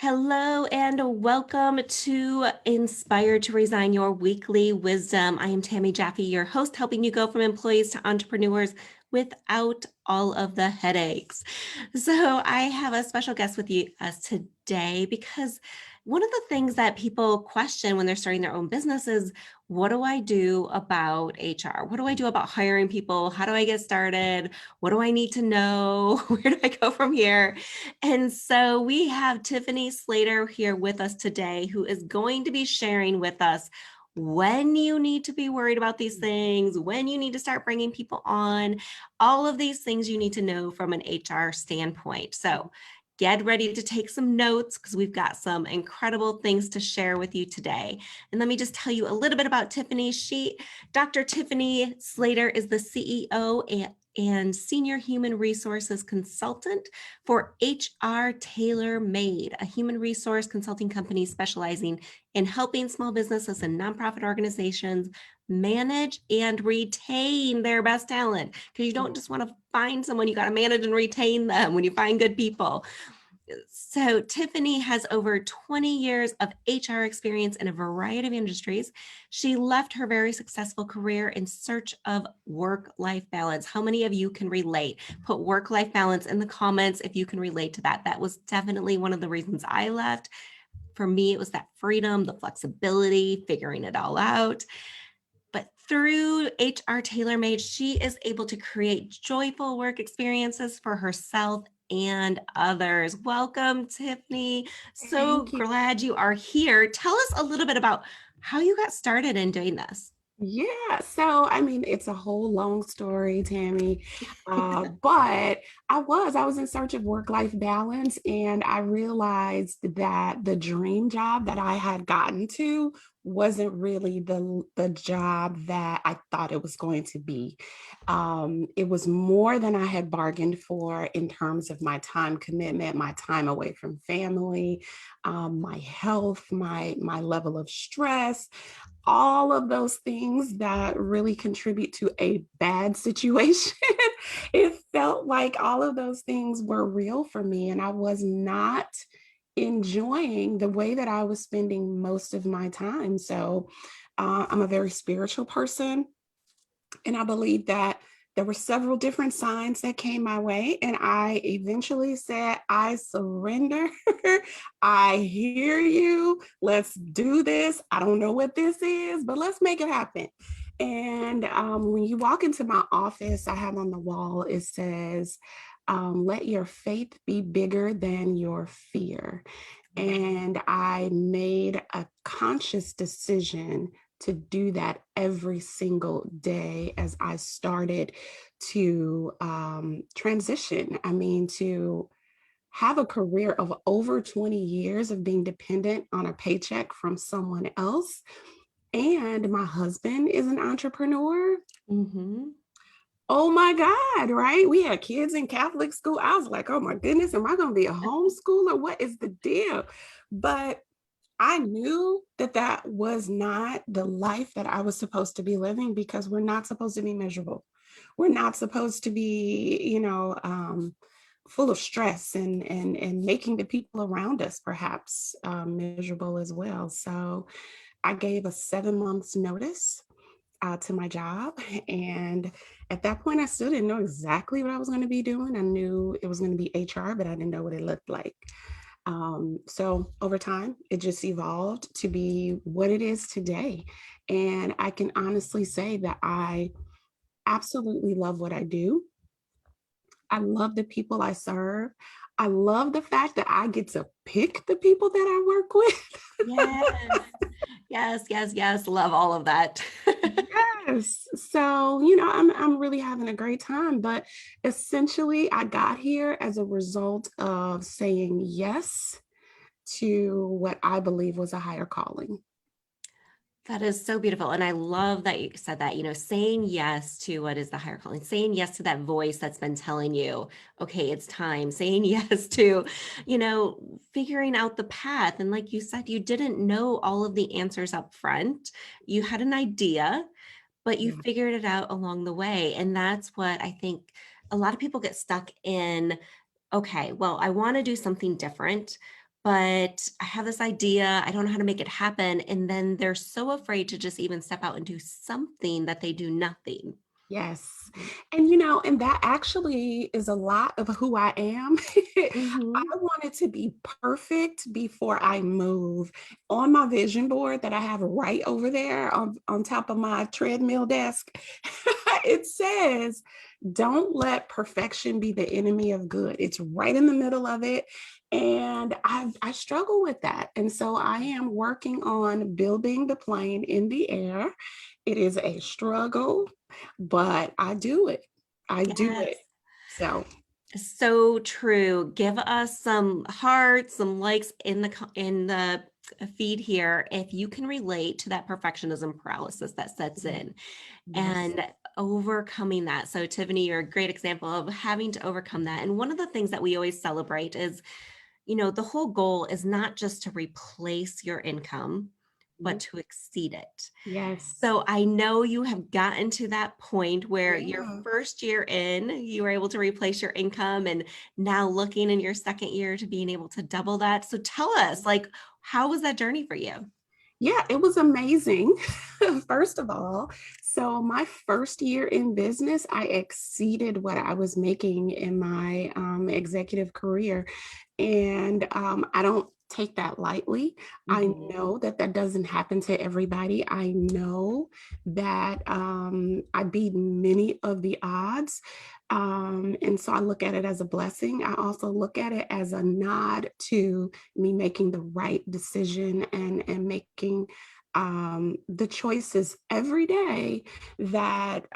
Hello and welcome to Inspired to Resign Your Weekly Wisdom. I am Tammy Jaffe, your host, helping you go from employees to entrepreneurs without all of the headaches. So I have a special guest with us today because one of the things that people question when they're starting their own business is, what do I do about HR? What do I do about hiring people? How do I get started? What do I need to know? Where do I go from here? And so we have Tiffany Slater here with us today, who is going to be sharing with us when you need to be worried about these things, when you need to start bringing people on, all of these things you need to know from an HR standpoint. So get ready to take some notes because we've got some incredible things to share with you today. And let me just tell you a little bit about Tiffany. Dr. Tiffany Slater is the CEO and Senior Human Resources Consultant for HR Tailor Made, a human resource consulting company specializing in helping small businesses and nonprofit organizations manage and retain their best talent. Because you don't just want to find someone, you got to manage and retain them when you find good people. So Tiffany has over 20 years of HR experience in a variety of industries. She left her very successful career in search of work-life balance. How many of you can relate? Put work-life balance in the comments if you can relate to that. That was definitely one of the reasons I left. For me, it was that freedom, the flexibility, figuring it all out. But through HR TaylorMade, she is able to create joyful work experiences for herself and others. Welcome, Tiffany. So Thank you. glad you are here. Tell us a little bit about how you got started in doing this. Yeah, so I mean, it's a whole long story, Tammy. But I was in search of work-life balance, and I realized that the dream job that I had gotten to wasn't really the job that I thought it was going to be. It was more than I had bargained for in terms of my time commitment, my time away from family, my health, my level of stress, all of those things that really contribute to a bad situation. It felt like all of those things were real for me, and I was not enjoying the way that I was spending most of my time. So, I'm a very spiritual person, and I believe that there were several different signs that came my way. And I eventually said, I surrender. I hear you. Let's do this. I don't know what this is, but let's make it happen. And when you walk into my office, I have on the wall, it says, let your faith be bigger than your fear. And I made a conscious decision to do that every single day as I started to transition. I mean, to have a career of over 20 years of being dependent on a paycheck from someone else. And my husband is an entrepreneur. Mm-hmm. Oh my God, right? We had kids in Catholic school. I was like, oh my goodness, am I going to be a homeschooler? What is the deal? But I knew that that was not the life that I was supposed to be living, because we're not supposed to be miserable. We're not supposed to be, full of stress and making the people around us perhaps miserable as well. So I gave a 7 months notice to my job, and at that point, I still didn't know exactly what I was going to be doing. I knew it was going to be HR, but I didn't know what it looked like. So over time, it just evolved to be what it is today. And I can honestly say that I absolutely love what I do. I love the people I serve. I love the fact that I get to pick the people that I work with. Yes, yes, yes, yes. Love all of that. Yes. So, I'm really having a great time, but essentially I got here as a result of saying yes to what I believe was a higher calling. That is so beautiful. And I love that you said that, saying yes to what is the higher calling, saying yes to that voice that's been telling you, okay, it's time, saying yes to, figuring out the path. And like you said, you didn't know all of the answers up front. You had an idea, but you Yeah. figured it out along the way. And that's what I think a lot of people get stuck in. Okay, well, I want to do something different, but I have this idea. I don't know how to make it happen. And then they're so afraid to just even step out and do something that they do nothing. Yes. And that actually is a lot of who I am. I Mm-hmm. want it to be perfect before I move. On my vision board that I have right over there on top of my treadmill desk, it says, don't let perfection be the enemy of good. It's right in the middle of it. And I struggle with that. And so I am working on building the plane in the air. It is a struggle, but I do it. I do it. Yes. So, So true. Give us some hearts, some likes in the feed here if you can relate to that perfectionism paralysis that sets yes. in Yes. and overcoming that. So Tiffany, you're a great example of having to overcome that. And one of the things that we always celebrate is, the whole goal is not just to replace your income, but Mhm. to exceed it. Yes. So I know you have gotten to that point where your Yeah. first year in, you were able to replace your income and now looking in your second year to being able to double that. So tell us, like, how was that journey for you? Yeah, it was amazing. First of all, so my first year in business, I exceeded what I was making in my executive career. And I don't take that lightly. I Mhm. know that that doesn't happen to everybody. I know that I beat many of the odds. And so I look at it as a blessing. I also look at it as a nod to me making the right decision and making the choices every day that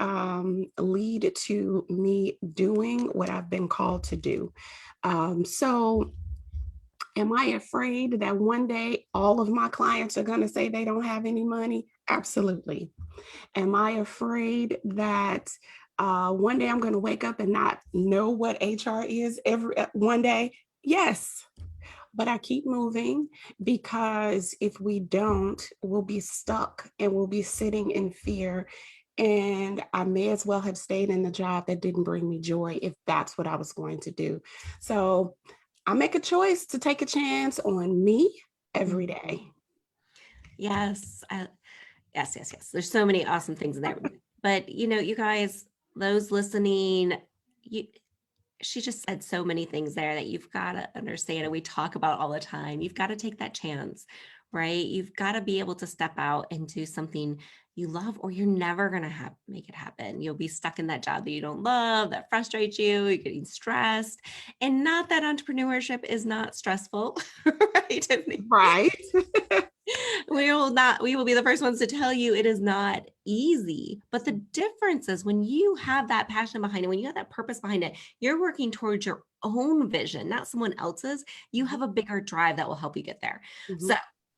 lead to me doing what I've been called to do. So, am I afraid that one day all of my clients are going to say they don't have any money? Absolutely. Am I afraid that one day I'm going to wake up and not know what HR is every one day? Yes, but I keep moving because if we don't, we'll be stuck and we'll be sitting in fear. And I may as well have stayed in the job that didn't bring me joy if that's what I was going to do. So I make a choice to take a chance on me every day. Mhm. Yes. Yes, yes, yes. There's so many awesome things in there. But you guys, those listening, you she just said so many things there that you've got to understand and we talk about all the time. You've got to take that chance, right? You've got to be able to step out and do something you love or you're never going to make it happen. You'll be stuck in that job that you don't love, that frustrates you, you're getting stressed. And not that entrepreneurship is not stressful, right, Tiffany? Right. We will be the first ones to tell you it is not easy. But the difference is when you have that passion behind it, when you have that purpose behind it, you're working towards your own vision, not someone else's. You have a bigger drive that will help you get there. Mhm. So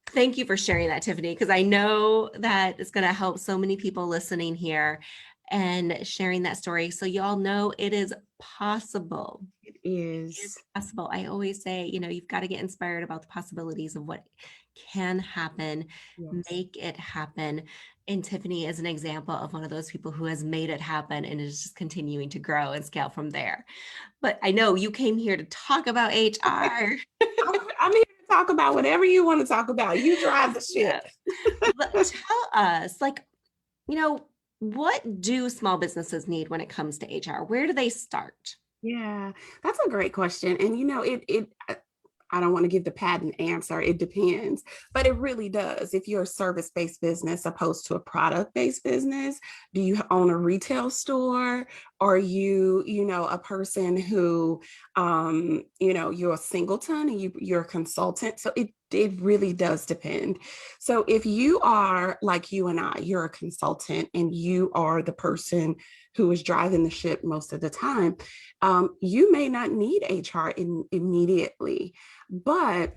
thank you for sharing that, Tiffany, because I know that it's going to help so many people listening here and sharing that story. So y'all know it is possible. It Is is. possible. I always say, you've got to get inspired about the possibilities of what can happen, Yes. make it happen. And Tiffany is an example of one of those people who has made it happen and is just continuing to grow and scale from there. But I know you came here to talk about HR. I'm here to talk about whatever you want to talk about. You drive the Yeah. ship. But tell us, like, you know, what do small businesses need when it comes to HR? Where do they start? Yeah, that's a great question. And I don't want to give the patent answer. It depends, but it really does. If you're a service-based business opposed to a product-based business, do you own a retail store? Are you a person who, you're a singleton and you're a consultant? So it really does depend. So if you are like you and I, you're a consultant and you are the person who is driving the ship most of the time, you may not need HR immediately. But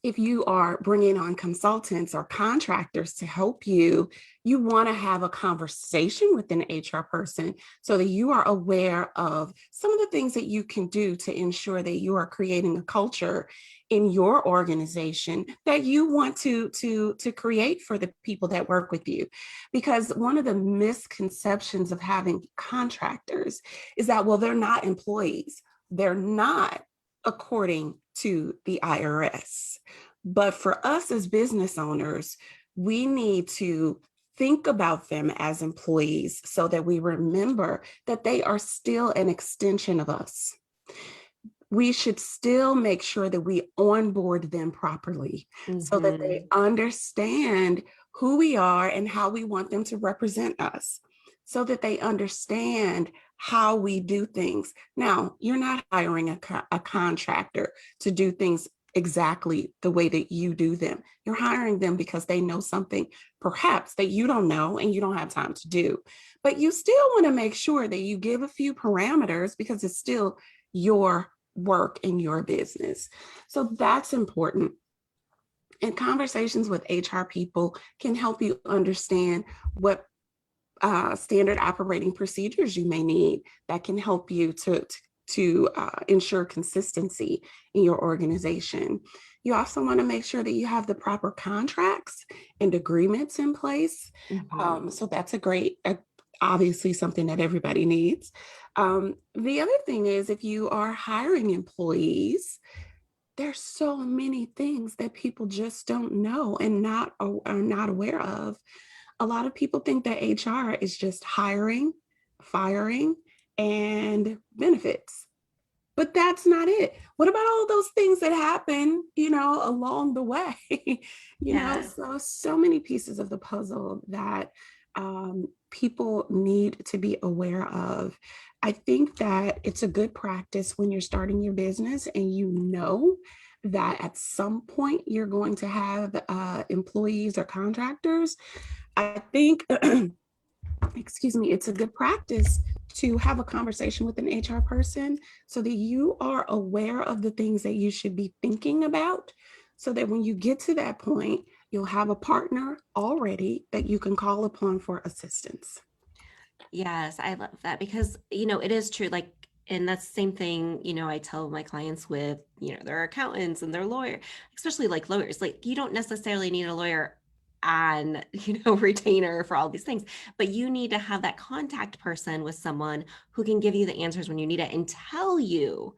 if you are bringing on consultants or contractors to help you, you want to have a conversation with an HR person so that you are aware of some of the things that you can do to ensure that you are creating a culture in your organization that you want to create for the people that work with you. Because one of the misconceptions of having contractors is that, well, they're not employees. They're not. according to the IRS. But for us as business owners, we need to think about them as employees so that we remember that they are still an extension of us. We should still make sure that we onboard them properly so that they Mhm. understand who we are and how we want them to represent us, so that they understand how we do things. Now, you're not hiring a contractor to do things exactly the way that you do them. You're hiring them because they know something perhaps that you don't know and you don't have time to do. But you still want to make sure that you give a few parameters because it's still your work in your business. So that's important. And conversations with HR people can help you understand what standard operating procedures you may need that can help you to ensure consistency in your organization. You also want to make sure that you have the proper contracts and agreements in place. Mhm. So that's obviously something that everybody needs. The other thing is if you are hiring employees, there's so many things that people just don't know and are not aware of. A lot of people think that HR is just hiring, firing, and benefits. But that's not it. What about all those things that happen, along the way? Yes. So many pieces of the puzzle that people need to be aware of. I think that it's a good practice when you're starting your business and you know that at some point you're going to have employees or contractors. I think excuse me, it's a good practice to have a conversation with an HR person so that you are aware of the things that you should be thinking about. So that when you get to that point, you'll have a partner already that you can call upon for assistance. Yes, I love that because, it is true. Like, and that's the same thing, I tell my clients with, their accountants and their lawyer, especially like lawyers. Like, you don't necessarily need a lawyer on, retainer for all these things, but you need to have that contact person with someone who can give you the answers when you need it and tell you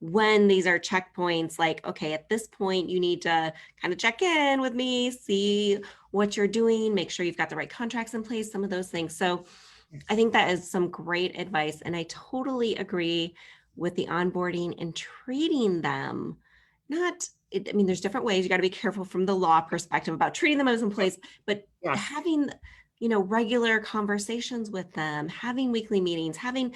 when these are checkpoints, like, okay, at this point, you need to kind of check in with me, see what you're doing, make sure you've got the right contracts in place, some of those things. So I Yes. think that is some great advice. And I totally agree with the onboarding and treating them. I mean, there's different ways. You got to be careful from the law perspective about treating them as employees, but Yes. having, regular conversations with them, having weekly meetings, having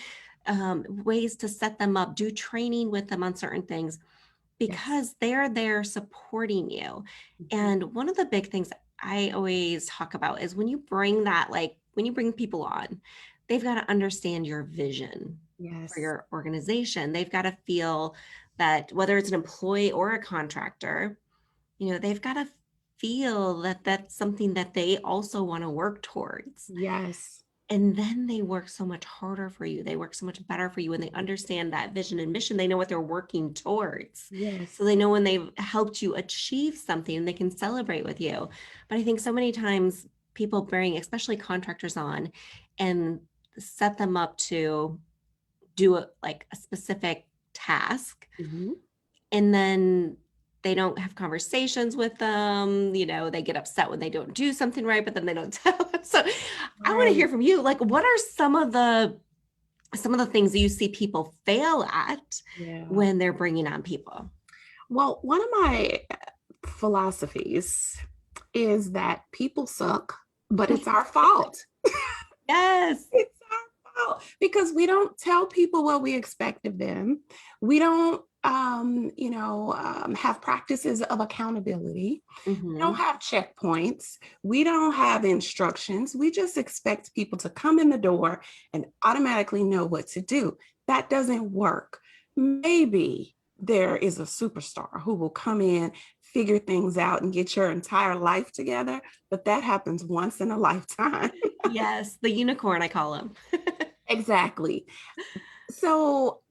ways to set them up, do training with them on certain things Yes. because they're there supporting you. Mhm. And one of the big things I always talk about is when you bring that, like when you bring people on, they've got to understand your vision for Yes. your organization. They've got to feel that whether it's an employee or a contractor, they've got to feel that that's something that they also want to work towards. Yes. And then they work so much harder for you. They work so much better for you when they understand that vision and mission. They know what they're working towards. So Yes. they know when they've helped you achieve something and they can celebrate with you. But I think so many times people bring, especially contractors on and set them up to do like a specific task Mhm. and then they don't have conversations with them. They get upset when they don't do something right, but then they don't tell them. So I want to Right. hear from you, like, what are some of the things that you see people fail at Yeah. when they're bringing on people? Well, one of my philosophies is that people suck, but it's our fault. Yes. It's our fault because we don't tell people what we expect of them. We don't, have practices of accountability. We don't Hmm. have checkpoints. We don't have instructions. We just expect people to come in the door and automatically know what to do. That doesn't work. Maybe there is a superstar who will come in, figure things out, and get your entire life together, but that happens once in a lifetime. Yes, the unicorn, I call him. Exactly. So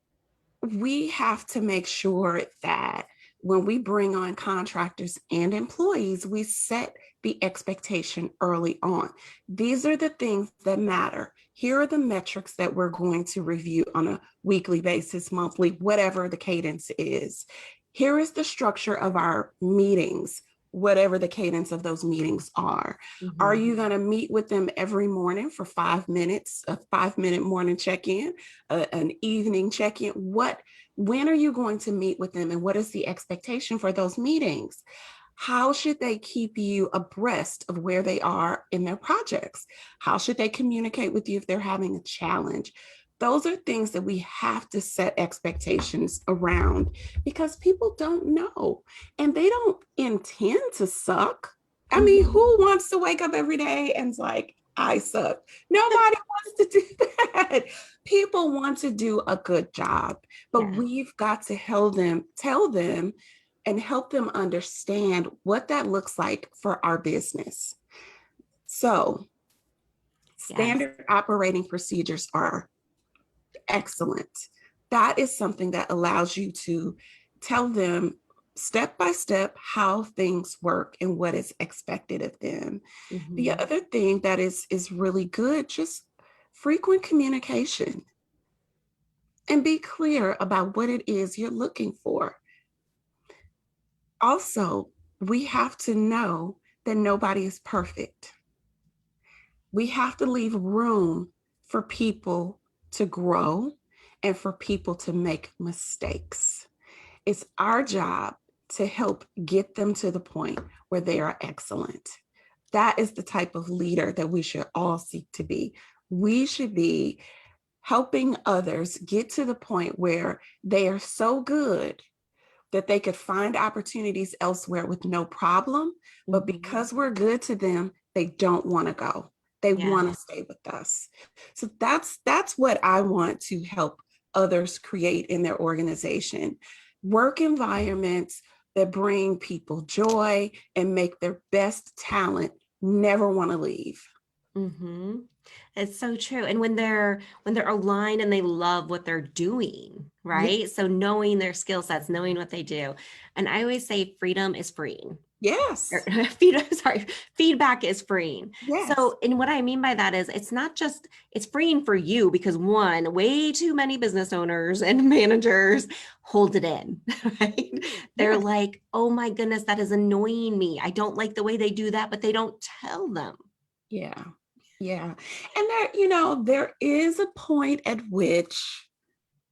we have to make sure that when we bring on contractors and employees, we set the expectation early on. These are the things that matter. Here are the metrics that we're going to review on a weekly basis, monthly, whatever the cadence is. Here is the structure of our meetings, whatever the cadence of those meetings are. Are Mhm. you going to meet with them every morning for 5 minutes, a 5 minute morning check in, an evening check in? When are you going to meet with them, and what is the expectation for those meetings? How should they keep you abreast of where they are in their projects? How should they communicate with you if they're having a challenge? Those are things that we have to set expectations around because people don't know and they don't intend to suck. I mean, Mhm. who wants to wake up every day and it's like, I suck? Nobody wants to do that. People want to do a good job, but Yeah. we've got to tell them and help them understand what that looks like for our business. So, Yes. standard operating procedures are excellent. That is something that allows you to tell them step by step how things work and what is expected of them. The Mhm. other thing that is really good, just frequent communication and be clear about what it is you're looking for. Also, we have to know that nobody is perfect. We have to leave room for people to grow and for people to make mistakes. It's our job to help get them to the point where they are excellent. That is the type of leader that we should all seek to be. We should be helping others get to the point where they are so good that they could find opportunities elsewhere with no problem. But Mhm. because we're good to them, they don't want to go. They Yeah. want to stay with us. So that's what I want to help others create in their organization. Work environments that bring people joy and make their best talent never want to leave. Mhm. It's so true. And when they're aligned and they love what they're doing, Yeah. right? So knowing their skill sets, knowing what they do. And I always say freedom is freeing. Or Yes. sorry, feedback is freeing. Yes. So, and what I mean by that is it's not just it's freeing for you because one, way too many business owners and managers hold it in, right? They're Yes. like, oh my goodness, that is annoying me. I don't like the way they do that, but they don't tell them. Yeah. Yeah. And there is a point at which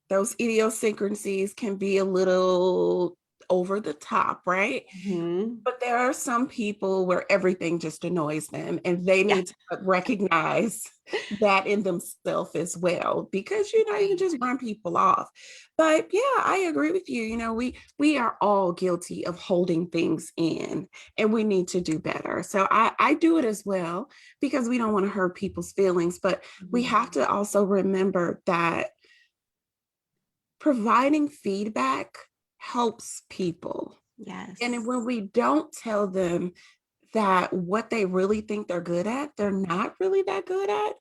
those idiosyncrasies can be a little over the top, right? Mhm. But there are some people where everything just annoys them and they Yeah. need to recognize that in themselves as well because you can Right. just run people off. But yeah, I agree with you. We are all guilty of holding things in and we need to do better. So I do it as well because we don't want to hurt people's feelings, but we Mhm. have to also remember that providing feedback helps people. And Yes. when we don't tell them that what they really think they're good at, they're not really that good at,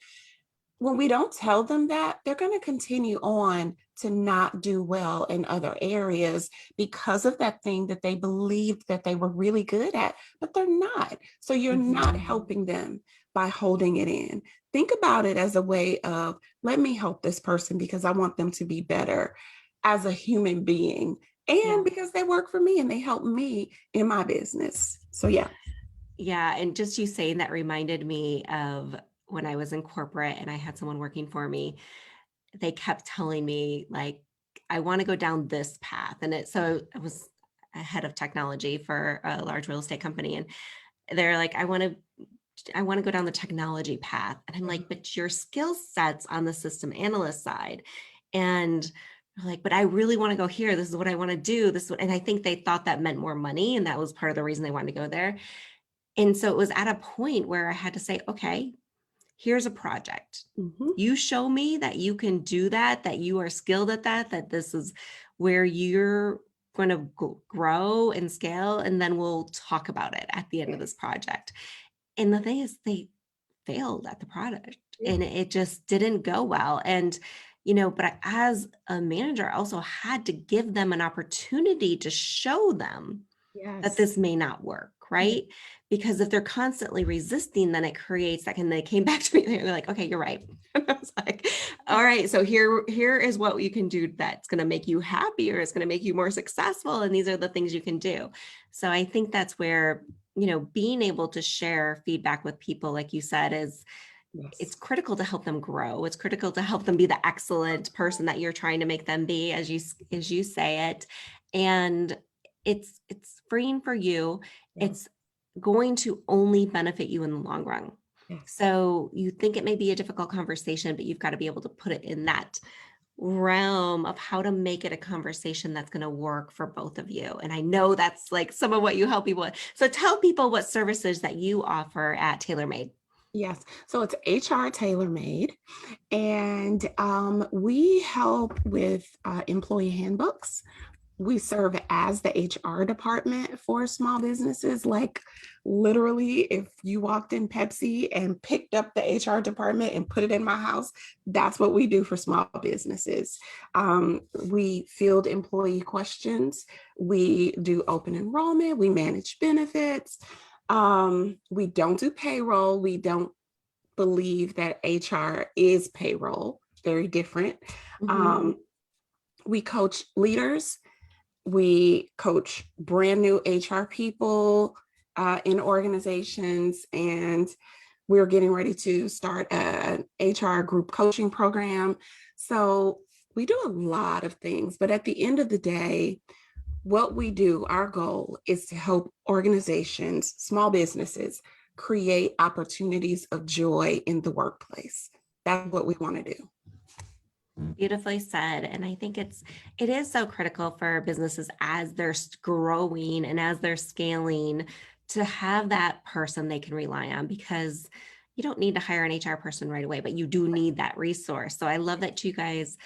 when we don't tell them that, they're going to continue on to not do well in other areas because of that thing that they believed that they were really good at, but they're not. So you're not Mhm. helping them by holding it in. Think about it as a way of, let me help this person because I want them to be better as a human being Yeah. and because they work for me and they help me in my business. So, yeah. Yeah, and just you saying that reminded me of when I was in corporate and I had someone working for me. They kept telling me like, I want to go down this path. And so I was a head of technology for a large real estate company. And they're like, I want to go down the technology path. And I'm like, but your skill sets on the system analyst side. And they're like, but I really want to go here. This is what I want to do. And I think they thought that meant more money. And that was part of the reason they wanted to go there. And so it was at a point where I had to say, okay, here's a project. Mhm. You show me that you can do that, that you are skilled at that, that this is where you're going to grow and scale. And then we'll talk about it at the end of this project. And the thing is, they failed at the product Yeah. and it just didn't go well. And but as a manager, I also had to give them an opportunity to show them that Yes. this may not work, Yes. right? Because if they're constantly resisting, then it creates that, and they came back to me, they're like, okay, you're right. And I was like, all right, so here is what you can do that's going to make you happier, it's going to make you more successful, and these are the things you can do. So I think that's where, being able to share feedback with people, like you said, is it's Yes. critical to help them grow. It's critical to help them be the excellent person that you're trying to make them be, as you say it. And it's freeing for you. Yes. It's going to only benefit you in the long run. Yes. So you think it may be a difficult conversation, but you've got to be able to put it in that realm of how to make it a conversation that's going to work for both of you. And I know that's like some of what you help people with. So tell people what services that you offer at TaylorMade. Yes. So it's HR tailor made. And we help with employee handbooks. We serve as the HR department for small businesses. Like literally, if you walked in Pepsi and picked up the HR department and put it in my house, that's what we do for small businesses. We field employee questions. We do open enrollment. We manage benefits. We don't do payroll. We don't believe that HR is payroll, very different. Mhm. Um, we coach leaders, we coach brand new HR people in organizations, and we're getting ready to start an HR group coaching program. So we do a lot of things, but at the end of the day, what we do, our goal is to help organizations, small businesses, create opportunities of joy in the workplace. That's what we want to do. Beautifully said. And I think it is so critical for businesses as they're growing and as they're scaling to have that person they can rely on, because you don't need to hire an HR person right away, but you do need that resource. So I love that you guys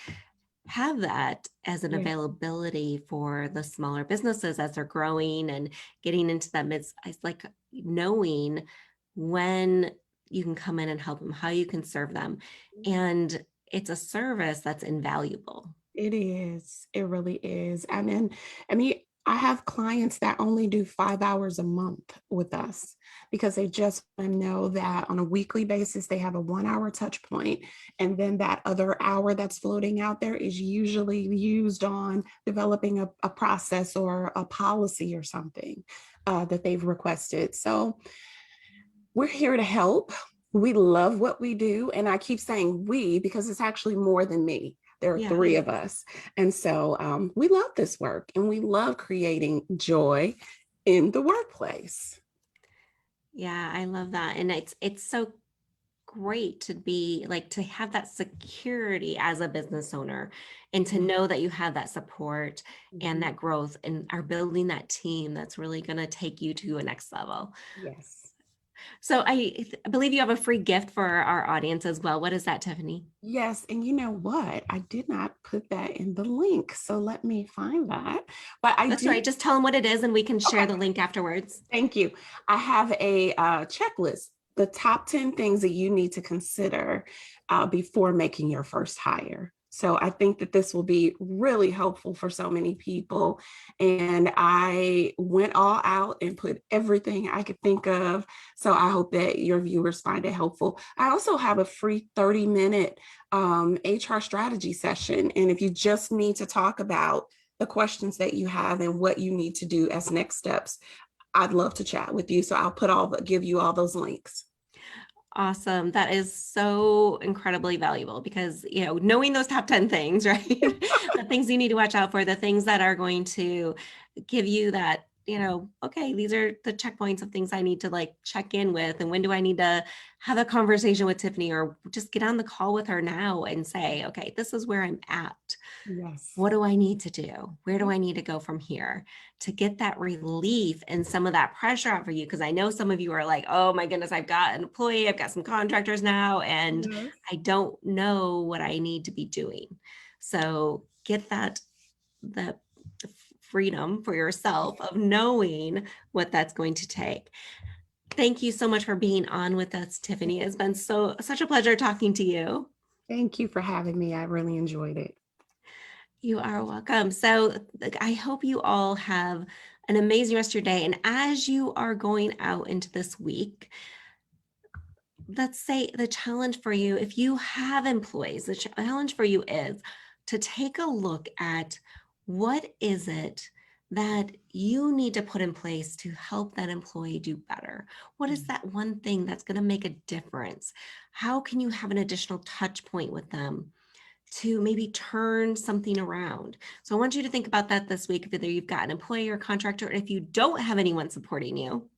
have that as an Yeah, availability for the smaller businesses as they're growing and getting into that midst. It's like knowing when you can come in and help them, how you can serve them. And it's a service that's invaluable. it is. It really is. And then, I mean, I have clients that only do 5 hours a month with us because they just want to know that on a weekly basis, they have a 1 hour touch point. And then that other hour that's floating out there is usually used on developing a process or a policy or something that they've requested. So we're here to help. We love what we do. And I keep saying we because it's actually more than me. There are Yeah. three of us. And so we love this work and we love creating joy in the workplace. Yeah, I love that. And it's so great to be like to have that security as a business owner and to know that you have that support and Mhm. that growth and are building that team that's really going to take you to a next level. Yes. So I believe you have a free gift for our audience as well. What is that, Tiffany? Yes. And you know what? I did not put that in the link. So let me find that. But I That's do. right. Just tell them what it is and we can share Okay. the link afterwards. Thank you. I have a checklist, the top 10 things that you need to consider before making your first hire. So I think that this will be really helpful for so many people. And I went all out and put everything I could think of. So I hope that your viewers find it helpful. I also have a free 30-minute HR strategy session. And if you just need to talk about the questions that you have and what you need to do as next steps, I'd love to chat with you. So I'll give you all those links. Awesome. That is so incredibly valuable because, knowing those top 10 things, right? The things you need to watch out for, the things that are going to give you that, okay, these are the checkpoints of things I need to like check in with. And when do I need to have a conversation with Tiffany or just get on the call with her now and say, okay, this is where I'm at. Yes. What do I need to do? Where do I need to go from here to get that relief and some of that pressure out for you? Because I know some of you are like, oh my goodness, I've got an employee, I've got some contractors now, and Yes. I don't know what I need to be doing. So get the freedom for yourself of knowing what that's going to take. Thank you so much for being on with us, Tiffany. It's been such a pleasure talking to you. Thank you for having me. I really enjoyed it. You are welcome. So I hope you all have an amazing rest of your day. And as you are going out into this week, let's say the challenge for you, if you have employees, the challenge for you is to take a look at what is it that you need to put in place to help that employee do better? What is Mm. that one thing that's going to make a difference? How can you have an additional touch point with them to maybe turn something around? So I want you to think about that this week, whether you've got an employee or contractor, and if you don't have anyone supporting you,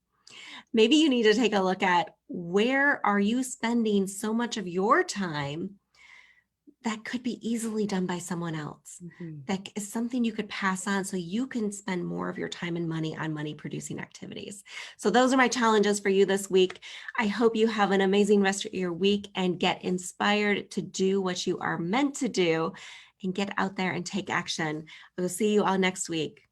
maybe you need to take a look at where are you spending so much of your time that could be easily done by someone else. Mhm. That is something you could pass on so you can spend more of your time and money on money producing activities. So, those are my challenges for you this week. I hope you have an amazing rest of your week and get inspired to do what you are meant to do and get out there and take action. I will see you all next week.